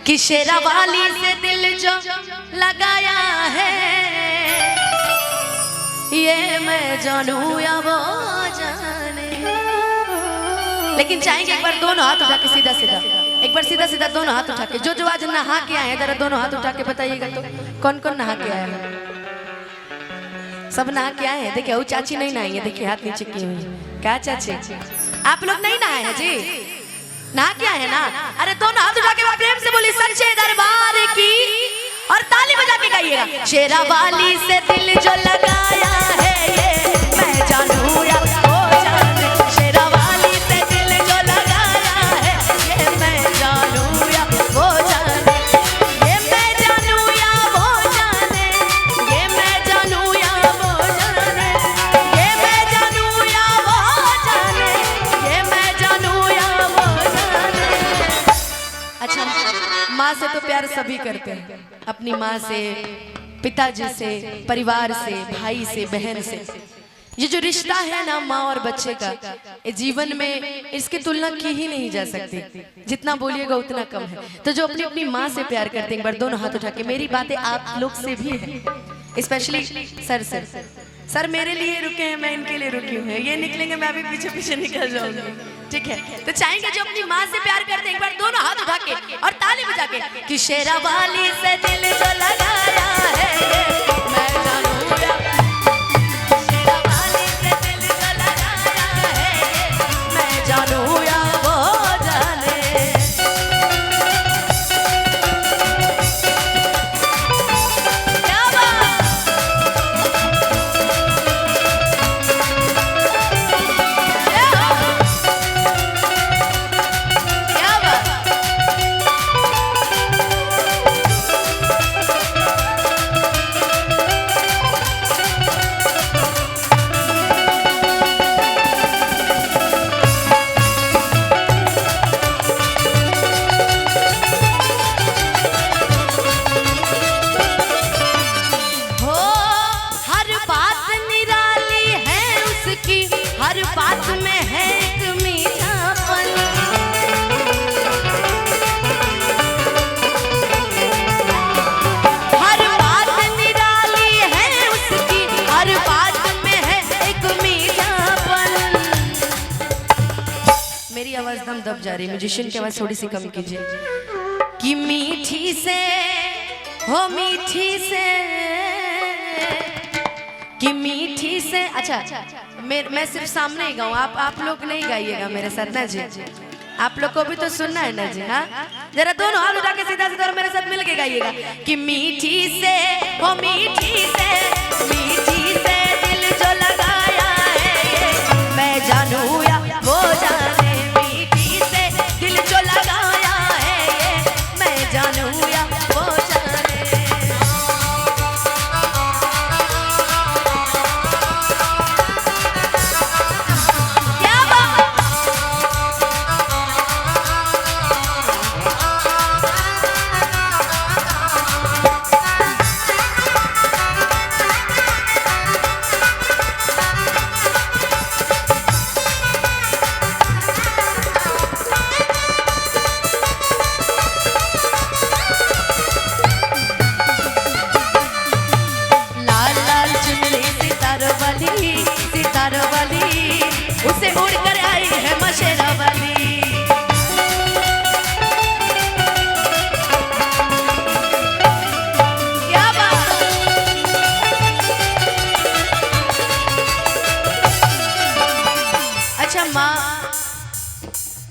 कि शेरावाली से दिल जो लगाया है ये मैं जानू या वो जाने। लेकिन चाहेंगे एक बार दोनों हाथ उठा के सीधा सीधा, एक बार सीधा सीधा दोनों हाथ उठा के, जो आज नहा के आए हैं जरा दोनों हाथ उठा के बताइएगा तो कौन कौन नहा के आया है। सब नहा के आए हैं। देखिए वो चाची नहीं नहाई है, देखिए हाथ नीचे की हुई। क्या चाची आप लोग नहीं नहाए हैं जी? नहा के आए हैं ना? अरे दोनों हाथ उठा के प्रेम से बोली सच्चे दरबार की और ताली बजा के गाइएगा। शेरावाली से दिल जो लगाया है ये मैं जानू या वो जाने। शेरावाली से दिल जो लगाया है ये मैं जानू या वो जाने। ये मैं जानू या वो जाने। ये मैं जानू या वो जाने। ये मैं जानू या वो जाने। ये मैं जानू या वो जाने। अच्छा, माँ से तो प्यार सभी करते हैं, अपनी माँ से, पिताजी से, परिवार से, भाई से, बहन से। ये जो रिश्ता है ना माँ और बच्चे का, ये जीवन में इसकी तुलना की ही नहीं जा सकती। जितना बोलिएगा उतना कम है। तो जो अपनी अपनी माँ से प्यार करते हैं, एक बार दोनों हाथ उठा के, मेरी बातें आप लोग से भी है, स्पेशली सर सर मेरे लिए रुके हैं, मैं इनके लिए रुकी हूँ। ये निकलेंगे मैं अभी पीछे पीछे निकल जाऊंगी, ठीक है? तो चाहेंगे जो अपनी माँ से प्यार करते हैं एक बार दोनों हाथ उठा के और ताली बजा के कि शेरावाली से दिल जो लगाया है ये मैं जानू या। शेरावाली से दिल जो लगाया है ये मैं जानू या वो जाने। क्या बात, हर बात में है एक मीठापन। हर बात निराली है उसकी, हर बात में है एक मीठापन। मेरी आवाज दम दब जा रही है, म्यूजिशियन की आवाज थोड़ी सी कम कीजिए। कि मीठी से हो मीठी से, कि मीठी से। अच्छा, मैं सिर्फ सामने ही गाऊं, आप लोग नहीं गाइएगा मेरे साथ ना जी। आप लोग को भी तो सुनना है ना जी। हाँ, जरा दोनों हाथ उठा के सीधा सीधा मेरे साथ मिल के गाइएगा कि मीठी से हो मीठी से, मीठी से दिल जो लगाया है ये मैं जानू या वो जाने। मीठी से दिल जो लगाया है ये मैं जानू या वो जाने। सितारवाली उसे उड़ कर आई है मशेरावाली। क्या बात, अच्छा माँ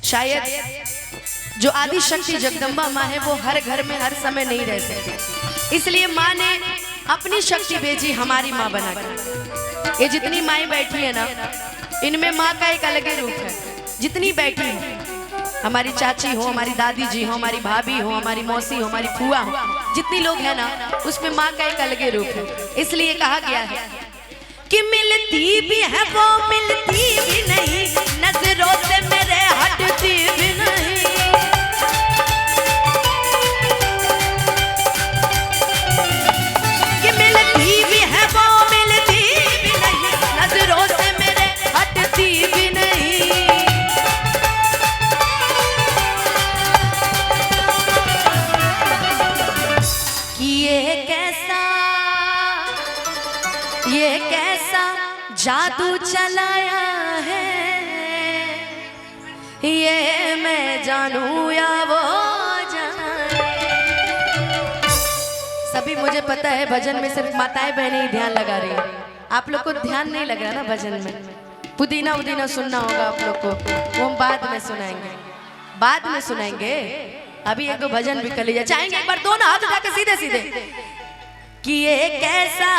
शायद जो आदि शक्ति जगदम्बा माँ है वो हर घर में हर समय नहीं रह सकती, इसलिए माँ ने अपनी शक्ति भेजी हमारी माँ बनाकर। ये जितनी माएँ बैठी है ना, इनमें माँ का एक अलग ही रूप है। जितनी बैठी है, हमारी चाची हो, हमारी दादी जी हो, हमारी भाभी हो, हमारी मौसी हो, हमारी फुआ हो, जितनी लोग हैं ना उसमें माँ का एक अलग ही रूप है। इसलिए कहा गया है कि मिलती भी है वो मिलती भी नहीं, नजरों से मेरे हटती भी नहीं। कि मिलती भी है वो मिलती भी नहीं, नजरों से मेरे हटती भी नहीं। जादू चलाया है ये मैं जानूं या वो जाने। सभी मुझे पता है भजन में सिर्फ माताएं बहनें ही ध्यान लगा रही हैं। आप लोग को ध्यान नहीं लग रहा ना भजन में। पुदीना उदीना सुनना होगा आप लोग को, वो हम बाद में सुनाएंगे, बाद में सुनाएंगे। अभी एक दो भजन भी कर लीजिए। चाहेंगे एक बार दोनों हाथ उठा के सीधे सीधे कि ये कैसा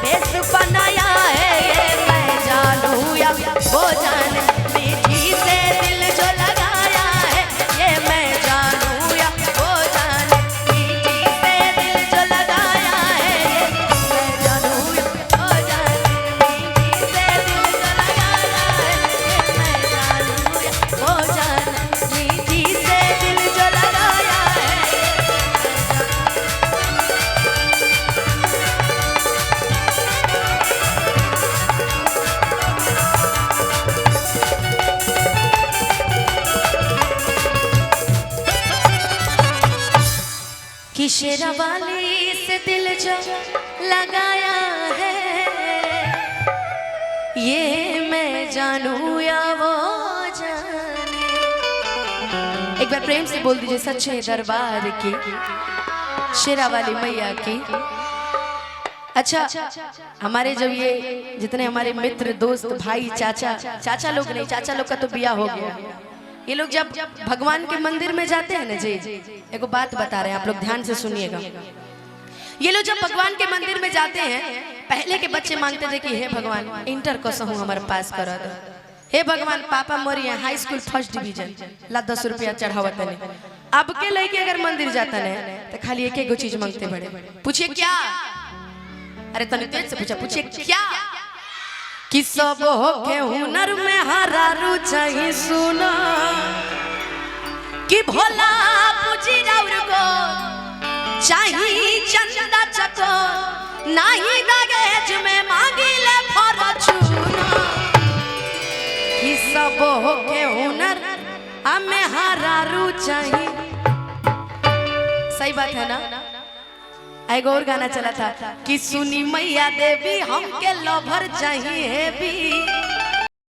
बेस बनाया है ये मैं जानूं या वो जाने। मीठी से दिल जो लगाया है ये मैं जानूं या वो जाने। मीठी से दिल जो लगाया है ये मैं जानूं या वो जाने। मीठी से दिल जो लगाया है ये मैं जानूं या वो जाने। मीठी से दिल जो लगाया है। कि शेरावाली से दिल जो लगाया है ये मैं जानूं या वो जाने। एक बार प्रेम से बोल दीजिए सच्चे दरबार की शेरावाली मैया की। अच्छा, हमारे जब ये जितने हमारे मित्र दोस्त भाई चाचा लोग नहीं, चाचा लोग का तो बिया हो गया। ये लोग जब भगवान के मंदिर में जाते हैं ना जी, एक बात बता रहे हैं आप लोग ध्यान से सुनिएगा। ये लोग जब भगवान के मंदिर में जाते हैं, पहले के बच्चे मांगते थे कि हे भगवान इंटर कसहूं हमारे पास करा दो। हे भगवान पापा मोरी है हाई स्कूल फर्स्ट डिवीजन ला 10 रुपया चढ़ावत ने। अब के लड़के अगर मंदिर जाता है तो खाली एक एक चीज मांगते बड़े। पूछिए क्या? अरे तने तेज से पूछा, पूछिए क्या? कि सब हो के हुनर में हरारू चाहिए सुना कि भोला पूजी राउर को चाहिए चंदा चको नहीं दहेज में मांगी ले फॉर्चूना। कि सब हो के हुनर हमें हरारू चाहिए। सही बात है ना? एक और गाना चला था कि सुनी मैया देवी हमके लवर चाहिए भी।